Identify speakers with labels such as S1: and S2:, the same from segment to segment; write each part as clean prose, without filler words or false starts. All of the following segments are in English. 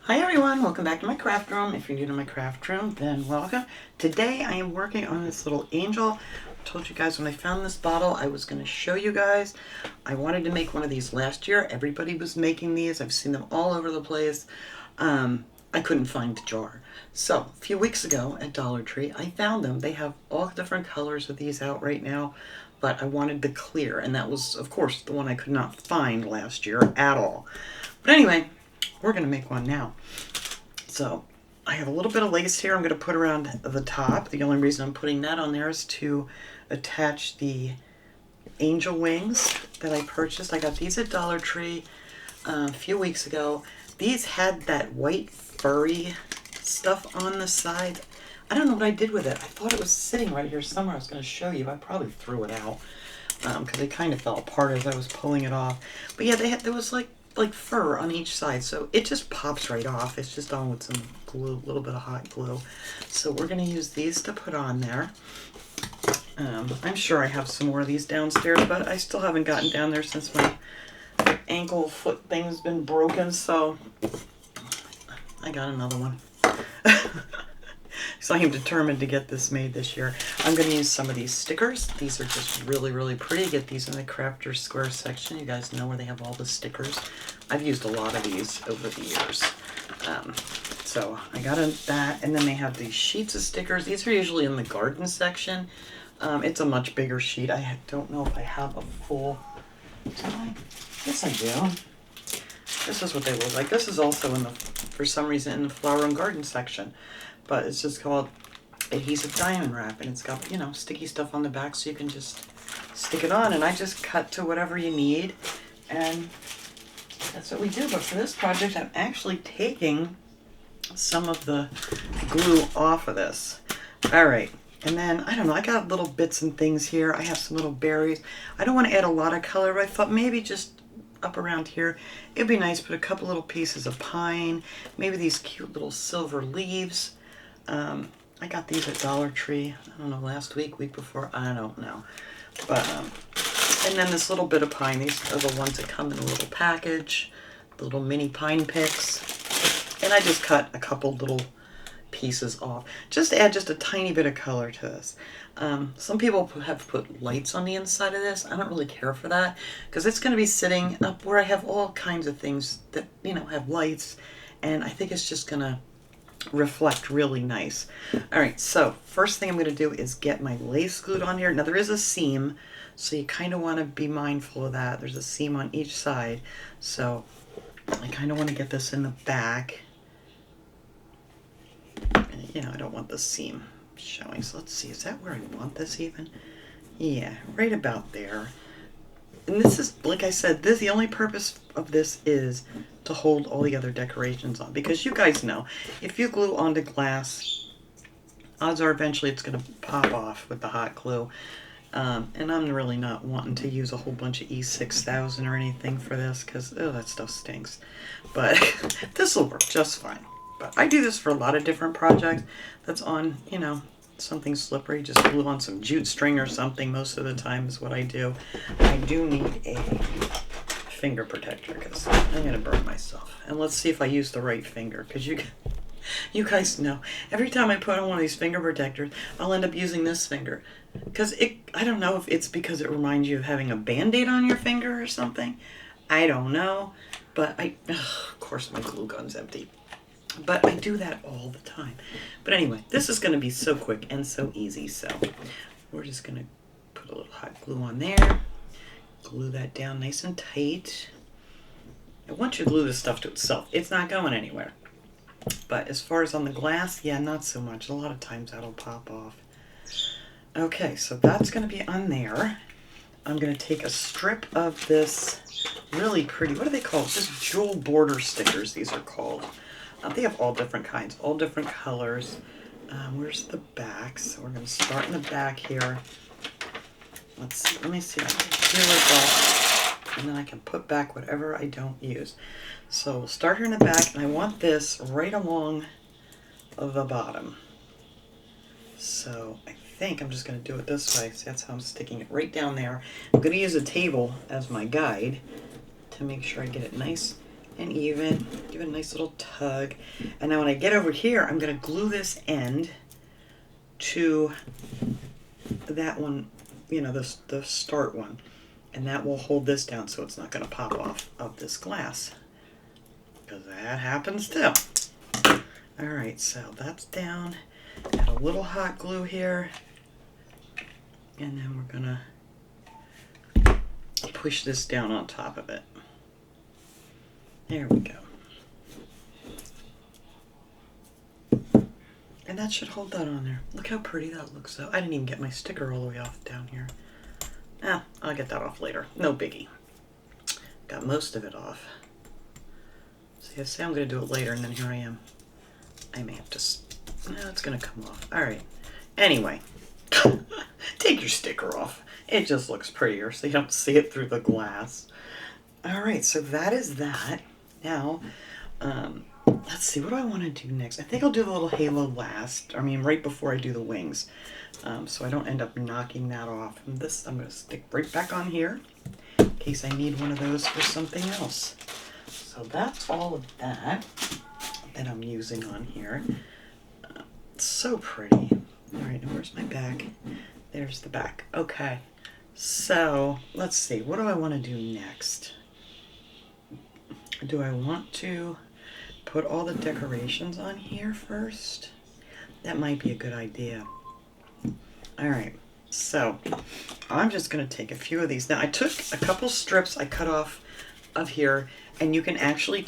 S1: Hi everyone, welcome back to my craft room. If you're new to my craft room, then welcome. Today I am working on this little angel. I told you guys when I found this bottle I was going to show you guys. I wanted to make one of these last year. Everybody was making these. I've seen them all over the place. I couldn't find the jar. So a few weeks ago at Dollar Tree I found them. They have all different colors of these out right now, but I wanted the clear, and that was of course the one I could not find last year at all. But anyway, we're going to make one now. So I have a little bit of lace here I'm going to put around the top. The only reason I'm putting that on there is to attach the angel wings that I purchased. I got these at Dollar Tree a few weeks ago. These had that white furry stuff on the side. I don't know what I did with it. I thought it was sitting right here somewhere. I was going to show you. I probably threw it out because it kind of fell apart as I was pulling it off. But yeah, there was like fur on each side, so it just pops right off. It's just on with some glue, a little bit of hot glue. So we're going to use these to put on there. I'm sure I have some more of these downstairs, but I still haven't gotten down there since my ankle foot thing's been broken, so I got another one. So I am determined to get this made this year. I'm going to use some of these stickers. These are just really, really pretty. Get these in the Crafter Square section. You guys know where they have all the stickers. I've used a lot of these over the years. So I got that, and then they have these sheets of stickers. These are usually in the garden section. It's a much bigger sheet. I don't know if I have a full... Do I? Yes, I do. This is what they look like. This is also in the, for some reason, in the flower and garden section. But it's just called adhesive diamond wrap, and it's got, you know, sticky stuff on the back so you can just stick it on, and I just cut to whatever you need, and that's what we do. But for this project I'm actually taking some of the glue off of this. Alright, and then I don't know, I got little bits and things here. I have some little berries. I don't want to add a lot of color, but I thought maybe just up around here it'd be nice to put a couple little pieces of pine, maybe these cute little silver leaves. I got these at Dollar Tree, I don't know, last week before, I don't know. But, and then this little bit of pine. These are the ones that come in a little package, the little mini pine picks. And I just cut a couple little pieces off, just to add just a tiny bit of color to this. Some people have put lights on the inside of this. I don't really care for that, because it's going to be sitting up where I have all kinds of things that, you know, have lights, and I think it's just going to reflect really nice. Alright, so first thing I'm going to do is get my lace glued on here. Now there is a seam, so you kind of want to be mindful of that. There's a seam on each side, so I kind of want to get this in the back. And, you know, I don't want the seam showing, so let's see, is that where I want this even? Yeah, right about there. And this is, like I said, this, the only purpose of this is to hold all the other decorations on, because you guys know, if you glue onto glass, odds are eventually it's going to pop off with the hot glue. And I'm really not wanting to use a whole bunch of E6000 or anything for this, because, oh, that stuff stinks. But this will work just fine. But I do this for a lot of different projects that's on, you know, something slippery. Just glue on some jute string or something most of the time is what I do. I do need a finger protector because I'm going to burn myself. And let's see if I use the right finger, because you guys know, every time I put on one of these finger protectors, I'll end up using this finger. Because I don't know if it's because it reminds you of having a Band-Aid on your finger or something. I don't know. But of course my glue gun's empty. But I do that all the time. But anyway, this is going to be so quick and so easy. So we're just going to put a little hot glue on there. Glue that down nice and tight. And once you glue this stuff to itself, it's not going anywhere. But as far as on the glass, yeah, not so much. A lot of times that'll pop off. Okay, so that's going to be on there. I'm going to take a strip of this really pretty, what are they called? Just jewel border stickers, these are called. They have all different kinds, all different colors. Where's the back? So we're going to start in the back here. Let's see, let me see. I can peel it off, and then I can put back whatever I don't use. So we'll start here in the back, and I want this right along the bottom. So I think I'm just going to do it this way. See, that's how I'm sticking it right down there. I'm going to use a table as my guide to make sure I get it nice and even. Give it a nice little tug. And now when I get over here, I'm going to glue this end to that one, you know, the start one. And that will hold this down so it's not going to pop off of this glass. Because that happens too. Alright, so that's down. Add a little hot glue here. And then we're going to push this down on top of it. There we go. And that should hold that on there. Look how pretty that looks though. I didn't even get my sticker all the way off down here. Ah, I'll get that off later. No biggie. Got most of it off. See, I say I'm going to do it later, and then here I am. I may have to... No, it's going to come off. Alright. Anyway. Take your sticker off. It just looks prettier, so you don't see it through the glass. Alright, so that is that. Now, let's see, what do I want to do next? I think I'll do the little halo last. I mean, right before I do the wings. So I don't end up knocking that off. And this I'm going to stick right back on here in case I need one of those for something else. So that's all of that I'm using on here. It's so pretty. Alright, now where's my back? There's the back. Okay, so let's see. What do I want to do next? Do I want to put all the decorations on here first? That might be a good idea. Alright, so I'm just going to take a few of these. Now I took a couple strips I cut off of here, and you can actually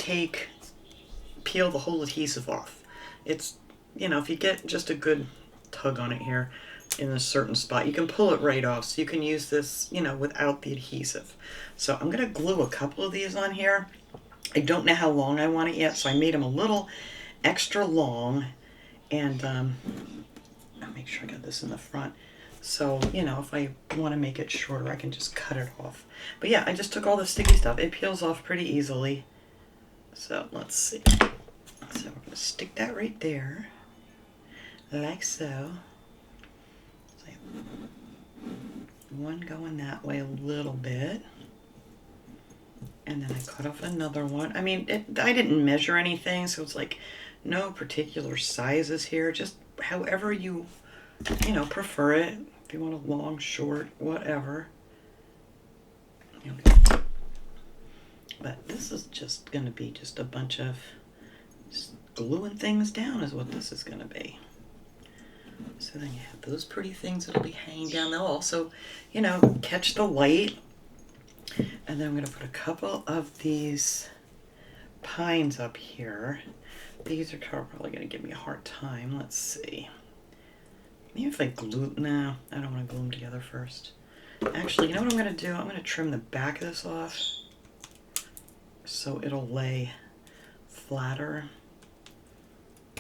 S1: peel the whole adhesive off. It's, you know, if you get just a good tug on it here in a certain spot, you can pull it right off. So you can use this, you know, without the adhesive. So I'm going to glue a couple of these on here. I don't know how long I want it yet, so I made them a little extra long. And I'll make sure I got this in the front. So, you know, if I want to make it shorter, I can just cut it off. But yeah, I just took all the sticky stuff. It peels off pretty easily. So let's see. So we're going to stick that right there, like so. One going that way a little bit. And then I cut off another one. I mean, I didn't measure anything, so it's like no particular sizes here. Just however you know, prefer it. If you want a long, short, whatever. But this is just going to be just a bunch of just gluing things down is what this is going to be. So then you have those pretty things that'll be hanging down. They'll also, you know, catch the light. And then I'm going to put a couple of these pines up here. These are probably going to give me a hard time. Let's see. Maybe if I glue... No, I don't want to glue them together first. Actually, you know what I'm going to do? I'm going to trim the back of this off so it'll lay flatter.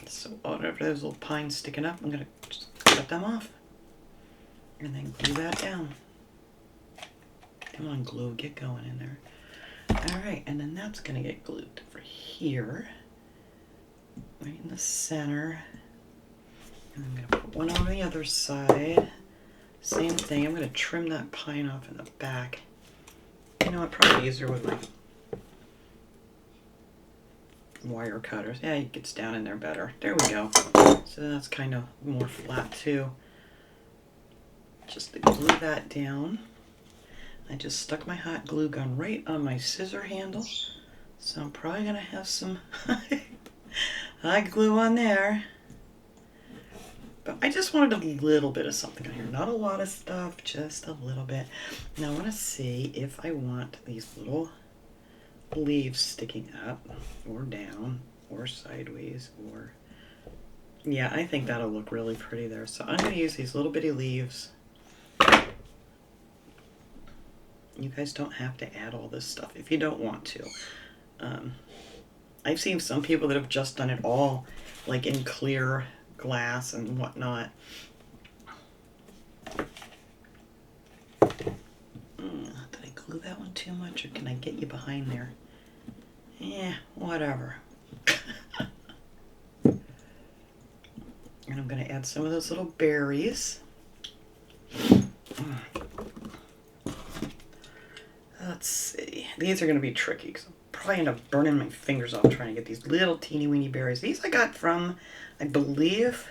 S1: So whatever those little pines sticking up, I'm going to just cut them off. And then glue that down. Come on, glue, get going in there. Alright, and then that's going to get glued over here. Right in the center. And I'm going to put one on the other side. Same thing, I'm going to trim that pine off in the back. You know what, probably easier with my wire cutters. Yeah, it gets down in there better. There we go. So that's kind of more flat too. Just to glue that down. I just stuck my hot glue gun right on my scissor handle. So I'm probably going to have some hot glue on there. But I just wanted a little bit of something on here. Not a lot of stuff, just a little bit. Now I want to see if I want these little leaves sticking up or down or sideways or... Yeah, I think that'll look really pretty there. So I'm going to use these little bitty leaves. You guys don't have to add all this stuff if you don't want to. I've seen some people that have just done it all, like in clear glass and whatnot. Did I glue that one too much, or can I get you behind there? Yeah, whatever. And I'm going to add some of those little berries. Let's see. These are going to be tricky because I'm probably end up burning my fingers off trying to get these little teeny weeny berries. These I got from, I believe,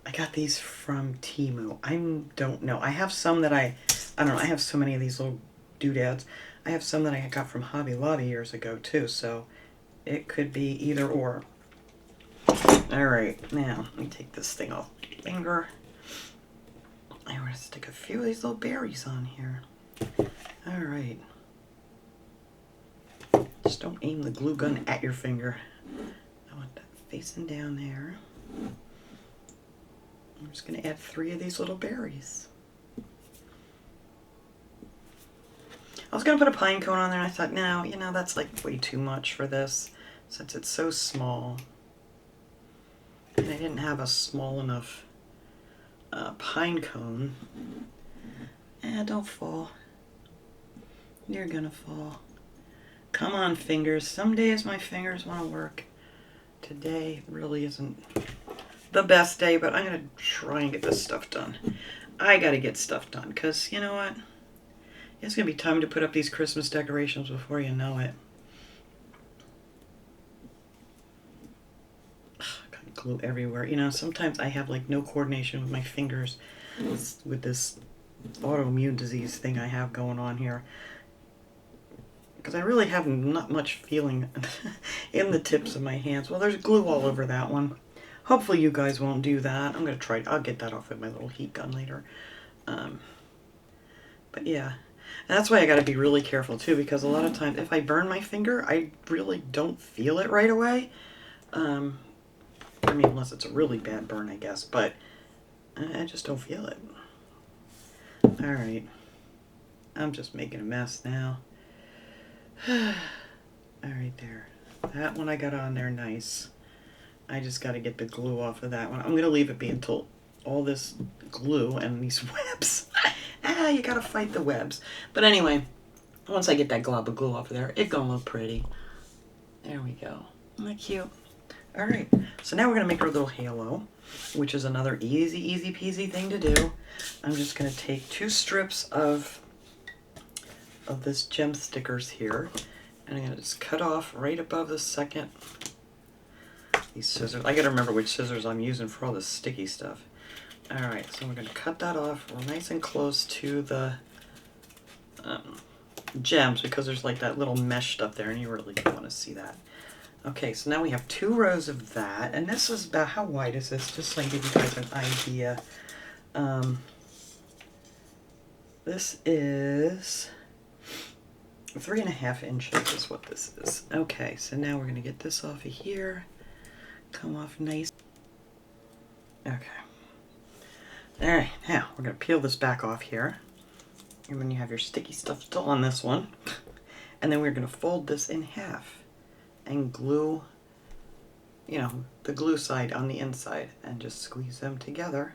S1: I got these from Temu. I don't know. I have some that I don't know. I have so many of these little doodads. I have some that I got from Hobby Lobby years ago too, so it could be either or. Alright, now let me take this thing off my finger. I'm going to stick a few of these little berries on here. Alright. Just don't aim the glue gun at your finger. I want that facing down there. I'm just going to add 3 of these little berries. I was going to put a pine cone on there, and I thought, no, you know, that's like way too much for this, since it's so small. And I didn't have a small enough pine cone. Don't fall. You're gonna fall. Come on, fingers. Some days my fingers want to work. Today really isn't the best day, but I'm gonna try and get this stuff done. I gotta get stuff done, because you know what? It's gonna be time to put up these Christmas decorations before you know it. Got glue everywhere. You know, sometimes I have like no coordination with my fingers with this autoimmune disease thing I have going on here. Because I really have not much feeling in the tips of my hands. Well, there's glue all over that one. Hopefully you guys won't do that. I'm going to try. I'll get that off with my little heat gun later. But yeah. And that's why I got to be really careful too, because a lot of times if I burn my finger, I really don't feel it right away. I mean, unless it's a really bad burn, I guess. But I just don't feel it. Alright. I'm just making a mess now. Alright, there. That one I got on there nice. I just got to get the glue off of that one. I'm going to leave it be until all this glue and these webs. You got to fight the webs. But anyway, once I get that glob of glue off of there, it's going to look pretty. There we go. Isn't that cute? Alright, so now we're going to make our little halo, which is another easy peasy thing to do. I'm just going to take 2 strips of this gem stickers here, and I'm going to just cut off right above the second. These scissors, I got to remember which scissors I'm using for all this sticky stuff. Alright, so we're going to cut that off nice and close to the gems, because there's like that little mesh stuff there, and you really don't want to see that. Okay, so now we have 2 rows of that, and this is about, how wide is this? Just so I can give you guys an idea. This is 3.5 inches is what this is. Okay, so now we're going to get this off of here. Come off nice. Okay. Alright, now we're going to peel this back off here. And then you have your sticky stuff still on this one. And then we're going to fold this in half and glue, you know, the glue side on the inside, and just squeeze them together.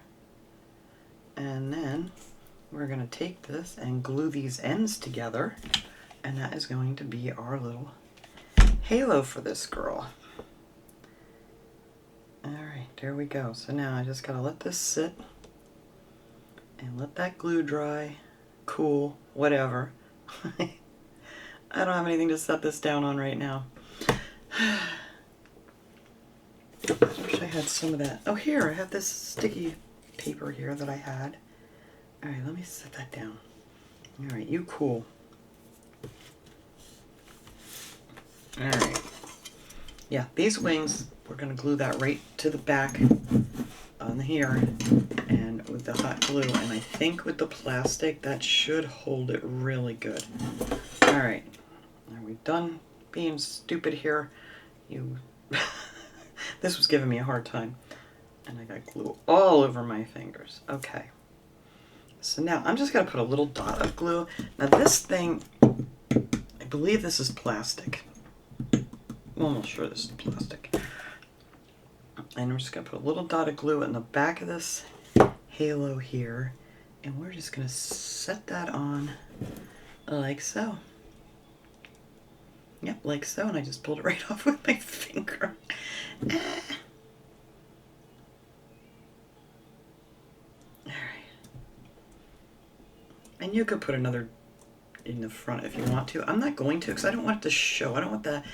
S1: And then we're going to take this and glue these ends together, and that is going to be our little halo for this girl. Alright, there we go. So now I just got to let this sit and let that glue dry, cool, whatever. I don't have anything to set this down on right now. I wish I had some of that. Oh, here, I have this sticky paper here that I had. Alright, let me set that down. Alright, you cool. Alright. Yeah, these wings, we're going to glue that right to the back on here, and with the hot glue, and I think with the plastic, that should hold it really good. Alright, are we done being stupid here? This was giving me a hard time, and I got glue all over my fingers. Okay, so now I'm just going to put a little dot of glue. Now this thing, I believe this is plastic. I'm almost sure this is plastic. And I'm just going to put a little dot of glue in the back of this halo here, and we're just going to set that on like so. Yep, like so, and I just pulled it right off with my finger. Alright. And you could put another in the front if you want to. I'm not going to because I don't want it to show. I don't want that.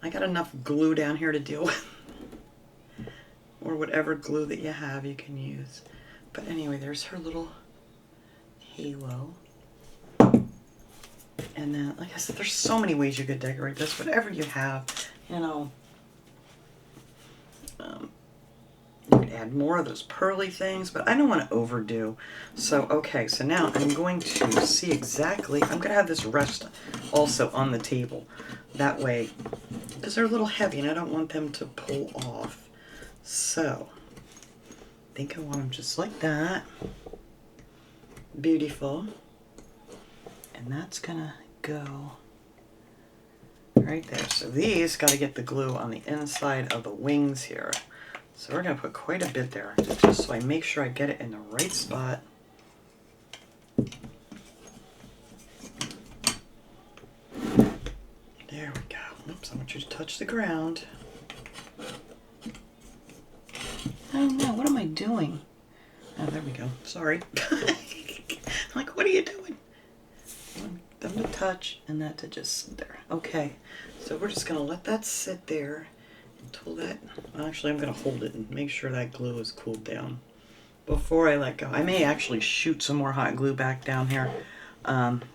S1: I got enough glue down here to deal with. Or whatever glue that you have you can use. But anyway, there's her little halo. And then, like I said, there's so many ways you could decorate this. Whatever you have, you know. You could add more of those pearly things, but I don't want to overdo. So, okay, so now I'm going to see exactly, I'm going to have this rest also on the table. That way, because they're a little heavy and I don't want them to pull off. So, I think I want them just like that. Beautiful. And that's going to go right there. So these got to get the glue on the inside of the wings here. So we're going to put quite a bit there, just so I make sure I get it in the right spot. There we go. Oops, I want you to touch the ground. Oh no, what am I doing? Oh, there we go. Sorry. I'm like, what are you doing? I want them to touch and that to just sit there. Okay, so we're just going to let that sit there. Until that, actually I'm going to hold it and make sure that glue is cooled down before I let go. I may actually shoot some more hot glue back down here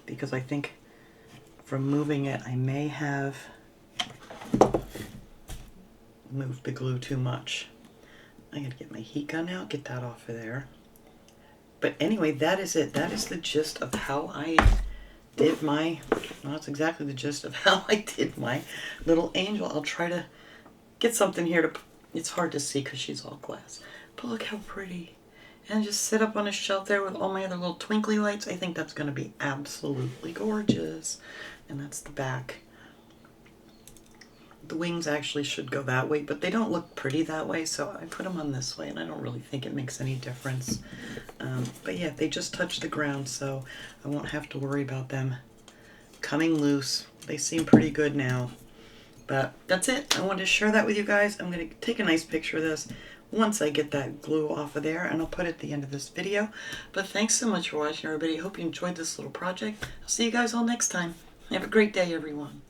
S1: because I think from moving it I may have moved the glue too much. I'm going to get my heat gun out, get that off of there. But anyway, that is it. That is the gist of how I did my, well, that's exactly the gist of how I did my little angel. I'll try to get something here to, it's hard to see because she's all glass. But look how pretty. And just sit up on a shelf there with all my other little twinkly lights. I think that's going to be absolutely gorgeous. And that's the back. The wings actually should go that way, but they don't look pretty that way, so I put them on this way, and I don't really think it makes any difference. But yeah, they just touch the ground, so I won't have to worry about them coming loose. They seem pretty good now. But that's it. I wanted to share that with you guys. I'm going to take a nice picture of this once I get that glue off of there, and I'll put it at the end of this video. But thanks so much for watching, everybody. Hope you enjoyed this little project. I'll see you guys all next time. Have a great day, everyone.